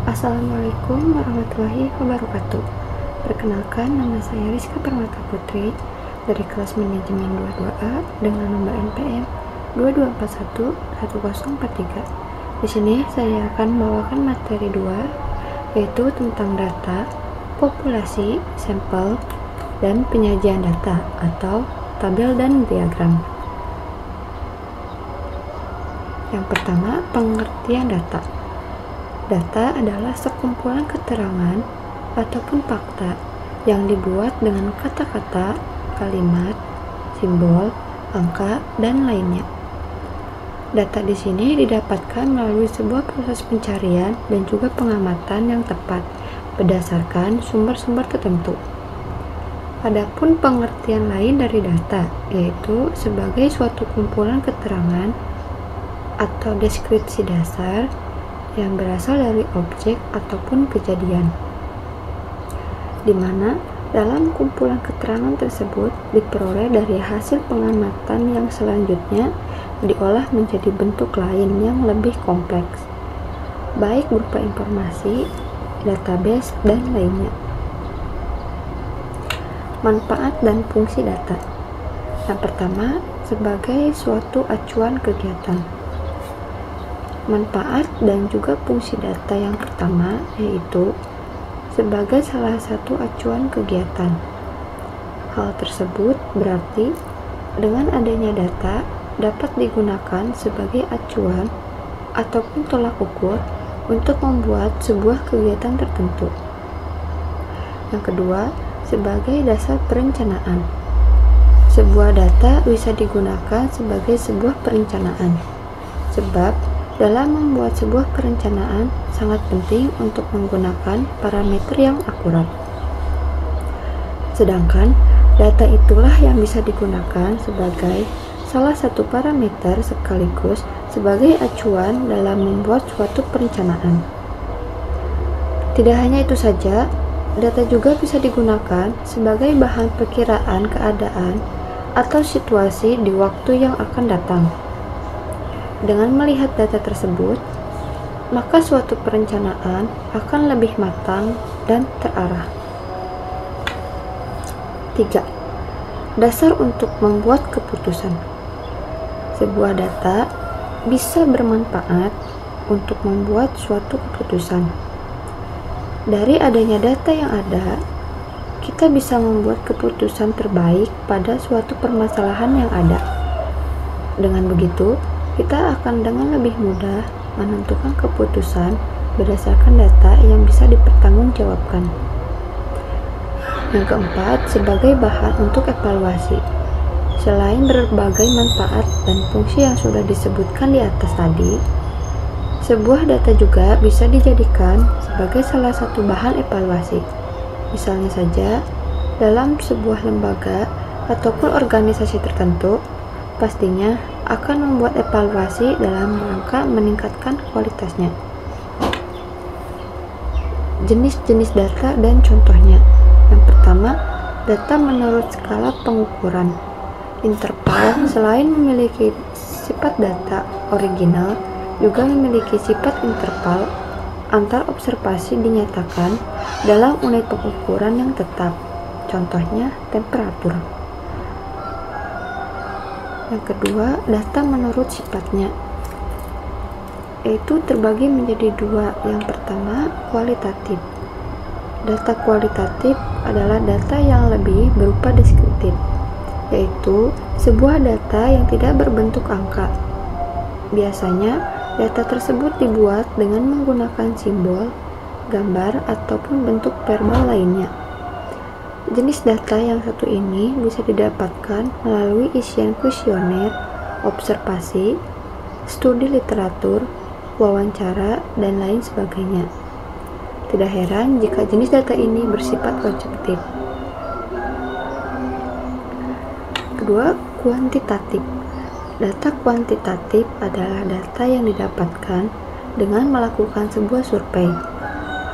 Assalamualaikum warahmatullahi wabarakatuh. Perkenalkan, nama saya Rizka Permata Putri dari kelas manajemen 22A dengan nomor NPM 22411043. Di sini saya akan membawakan materi 2, yaitu tentang data, populasi, sampel, dan penyajian data atau tabel dan diagram. Yang pertama, pengertian data. Data adalah sekumpulan keterangan ataupun fakta yang dibuat dengan kata-kata, kalimat, simbol, angka, dan lainnya. Data di sini didapatkan melalui sebuah proses pencarian dan juga pengamatan yang tepat berdasarkan sumber-sumber tertentu. Adapun pengertian lain dari data, yaitu sebagai suatu kumpulan keterangan atau deskripsi dasar yang berasal dari objek ataupun kejadian, di mana dalam kumpulan keterangan tersebut diperoleh dari hasil pengamatan yang selanjutnya diolah menjadi bentuk lain yang lebih kompleks, baik berupa informasi, database, dan lainnya. Manfaat dan fungsi data. Yang pertama, sebagai suatu acuan kegiatan. Manfaat dan juga fungsi data yang pertama yaitu sebagai salah satu acuan kegiatan. Hal tersebut berarti dengan adanya data dapat digunakan sebagai acuan ataupun tolak ukur untuk membuat sebuah kegiatan tertentu. Yang kedua, sebagai dasar perencanaan. Sebuah data bisa digunakan sebagai sebuah perencanaan, sebab dalam membuat sebuah perencanaan sangat penting untuk menggunakan parameter yang akurat. Sedangkan data itulah yang bisa digunakan sebagai salah satu parameter sekaligus sebagai acuan dalam membuat suatu perencanaan. Tidak hanya itu saja, data juga bisa digunakan sebagai bahan perkiraan keadaan atau situasi di waktu yang akan datang. Dengan melihat data tersebut, maka suatu perencanaan akan lebih matang dan terarah. 3. Dasar untuk membuat keputusan. Sebuah data bisa bermanfaat untuk membuat suatu keputusan. Dari adanya data yang ada, kita bisa membuat keputusan terbaik pada suatu permasalahan yang ada. Dengan begitu, kita akan dengan lebih mudah menentukan keputusan berdasarkan data yang bisa dipertanggungjawabkan. Yang keempat, sebagai bahan untuk evaluasi. Selain berbagai manfaat dan fungsi yang sudah disebutkan di atas tadi, sebuah data juga bisa dijadikan sebagai salah satu bahan evaluasi. Misalnya saja, dalam sebuah lembaga ataupun organisasi tertentu, pastinya akan membuat evaluasi dalam rangka meningkatkan kualitasnya. Jenis-jenis data dan contohnya. Yang pertama, data menurut skala pengukuran. Interval selain memiliki sifat data original, juga memiliki sifat interval antar observasi dinyatakan dalam unit pengukuran yang tetap. Contohnya, temperatur. Yang kedua, data menurut sifatnya, yaitu terbagi menjadi dua. Yang pertama, kualitatif. Data kualitatif adalah data yang lebih berupa deskriptif, yaitu sebuah data yang tidak berbentuk angka. Biasanya, data tersebut dibuat dengan menggunakan simbol, gambar, ataupun bentuk verbal lainnya. Jenis data yang satu ini bisa didapatkan melalui isian kuesioner, observasi, studi literatur, wawancara, dan lain sebagainya. Tidak heran jika jenis data ini bersifat objektif. Kedua, kuantitatif. Data kuantitatif adalah data yang didapatkan dengan melakukan sebuah survei,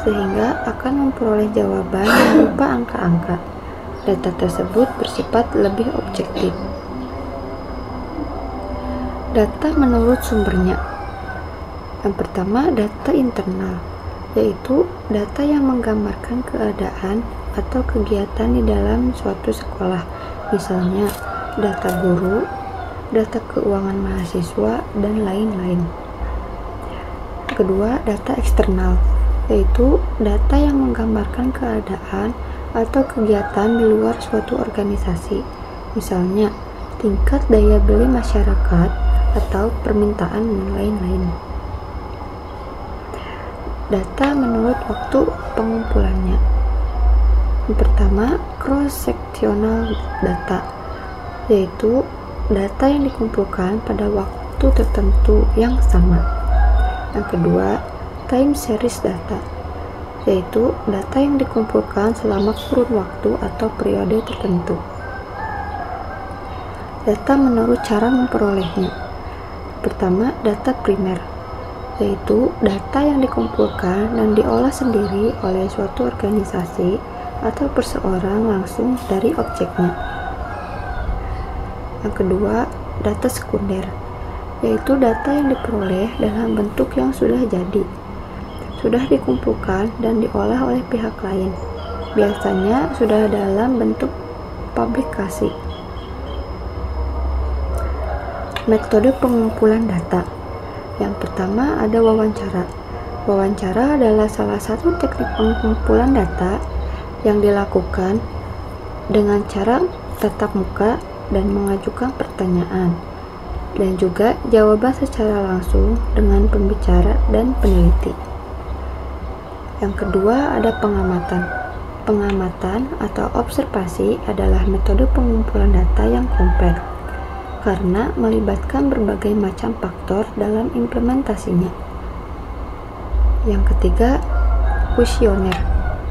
sehingga akan memperoleh jawaban yang berupa angka-angka. Data tersebut bersifat lebih objektif. Data menurut sumbernya. Yang pertama, data internal. yaitu data yang menggambarkan keadaan atau kegiatan di dalam suatu sekolah, misalnya data guru, data keuangan mahasiswa, dan lain-lain. Kedua, data eksternal, yaitu data yang menggambarkan keadaan atau kegiatan di luar suatu organisasi, misalnya tingkat daya beli masyarakat atau permintaan dan lain-lain. Data menurut waktu pengumpulannya. Yang pertama, cross-sectional data, yaitu data yang dikumpulkan pada waktu tertentu yang sama. Yang kedua, time series data, yaitu data yang dikumpulkan selama kurun waktu atau periode tertentu. Data menurut cara memperolehnya. Pertama, data primer, yaitu data yang dikumpulkan dan diolah sendiri oleh suatu organisasi atau perseorang langsung dari objeknya. Yang kedua, data sekunder, yaitu data yang diperoleh dalam bentuk yang sudah jadi, sudah dikumpulkan dan diolah oleh pihak lain, biasanya sudah dalam bentuk publikasi. Metode pengumpulan data. Yang pertama ada wawancara. Wawancara adalah salah satu teknik pengumpulan data yang dilakukan dengan cara tatap muka dan mengajukan pertanyaan, dan juga jawaban secara langsung dengan pembicara dan peneliti. Yang kedua ada pengamatan. Pengamatan atau observasi adalah metode pengumpulan data yang kompleks karena melibatkan berbagai macam faktor dalam implementasinya. Yang ketiga, kuesioner.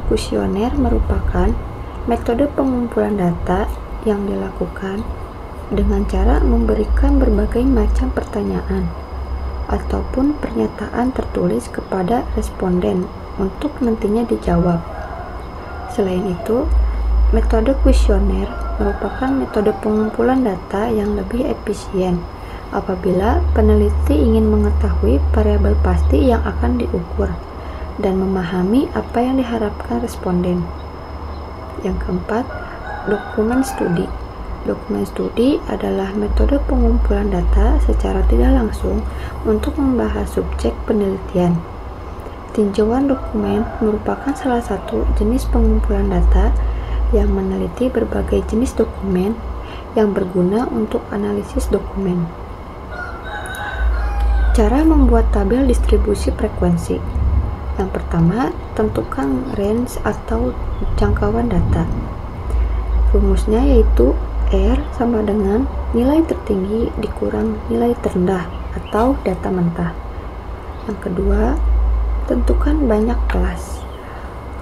Kuesioner merupakan metode pengumpulan data yang dilakukan dengan cara memberikan berbagai macam pertanyaan ataupun pernyataan tertulis kepada responden untuk nantinya dijawab. Selain itu, metode kuesioner merupakan metode pengumpulan data yang lebih efisien apabila peneliti ingin mengetahui variabel pasti yang akan diukur dan memahami apa yang diharapkan responden. Yang keempat, dokumen studi. Dokumen studi adalah metode pengumpulan data secara tidak langsung untuk membahas subjek penelitian. Tinjauan dokumen merupakan salah satu jenis pengumpulan data yang meneliti berbagai jenis dokumen yang berguna untuk analisis dokumen. Cara membuat tabel distribusi frekuensi. Yang pertama, tentukan range atau jangkauan data. Rumusnya yaitu R sama dengan nilai tertinggi dikurang nilai terendah atau data mentah. Yang kedua, tentukan banyak kelas.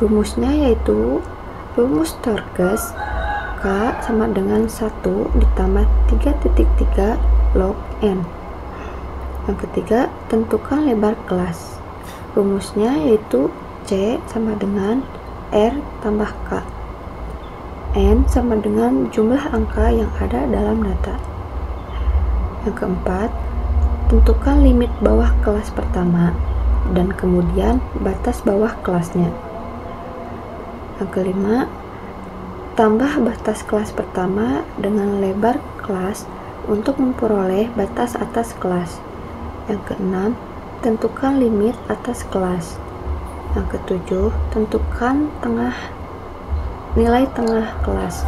Rumusnya yaitu rumus Torges K sama dengan 1 ditambah 3.3 log N. Yang ketiga, tentukan lebar kelas. Rumusnya yaitu C sama dengan R tambah K. N sama dengan jumlah angka yang ada dalam data. Yang keempat, tentukan limit bawah kelas pertama dan kemudian batas bawah kelasnya. Yang kelima, tambah batas kelas pertama dengan lebar kelas untuk memperoleh batas atas kelas. Yang keenam, tentukan limit atas kelas. Yang ketujuh, tentukan nilai tengah kelas.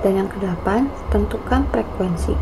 Dan yang kedelapan, tentukan frekuensi.